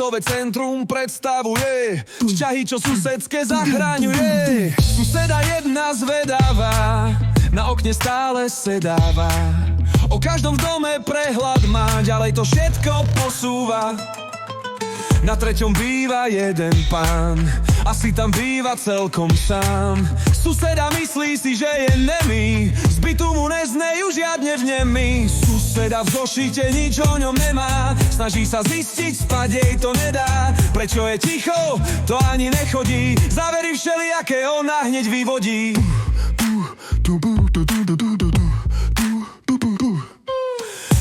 bytové centrum predstavuje vzťahy, čo susedské zachraňuje. Suseda jedna zvedáva, na okne stále sedáva. O každom v dome prehľad má, ďalej to všetko posúva. Na treťom býva jeden pán, asi tam býva celkom sám. Suseda myslí si, že je nemý, z bytu mu neznejú žiadne vnemy. Suseda v zošite nič o ňom nemá, snaží sa zistiť, spať jej to nedá. Prečo je ticho, to ani nechodí, závery všelijaké ona hneď vyvodí.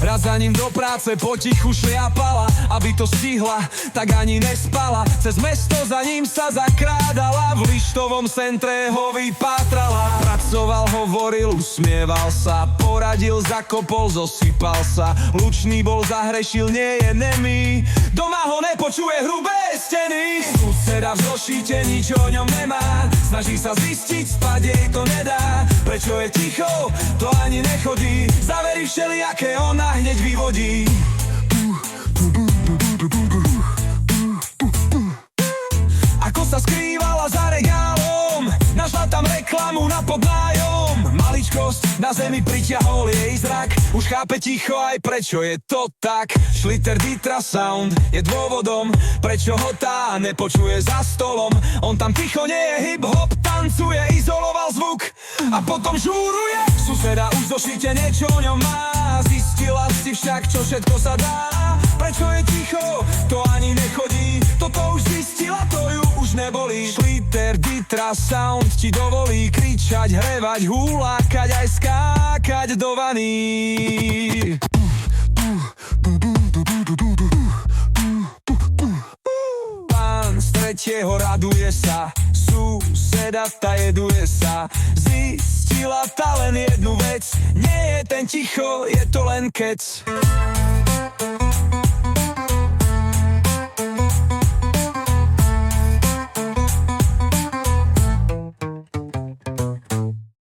Raz za ním do práce potichu šliapala, aby to stihla, tak ani nespala. Cez mesto za ním sa zakrádala, v lištovom centre ho vypátrala. Pracoval, hovoril, usmieval sa, poradil, zakopol, zosypal sa. Lučný bol, zahrešil, nie je nemý, doma ho nepočuje hrubé steny. Suseda v zošite nič o ňom nemá, snaží sa zistiť, spať jej to nedá. Prečo je ticho, to ani nechodí, závery všelijaké ona hneď vyvodí. Ako sa skrývala za regálom, našla tam reklamu na podnájom. Maličkosť na zemi priťahol jej zrak, už chápe ticho aj prečo je to tak. Schlitter Ditra Sound je dôvodom, prečo ho tá nepočuje za stolom. On tam ticho nie je hip-hop, tancuje, izoloval zvuk a potom žúruje. Suseda už zošite niečo o ňom má, zistila si však, čo všetko sa dá. Prečo je ticho, to ani nechodí, toto už zistila, to ju už nebolí. Schlitter Ditra Sound ti dovolí kričať, hrevať, hulákať aj skákať do vany. Pán z tretieho raduje sa, suseda ta jeduje sa. Zistila ta len jednu vec, nie je ten ticho, je to len kec.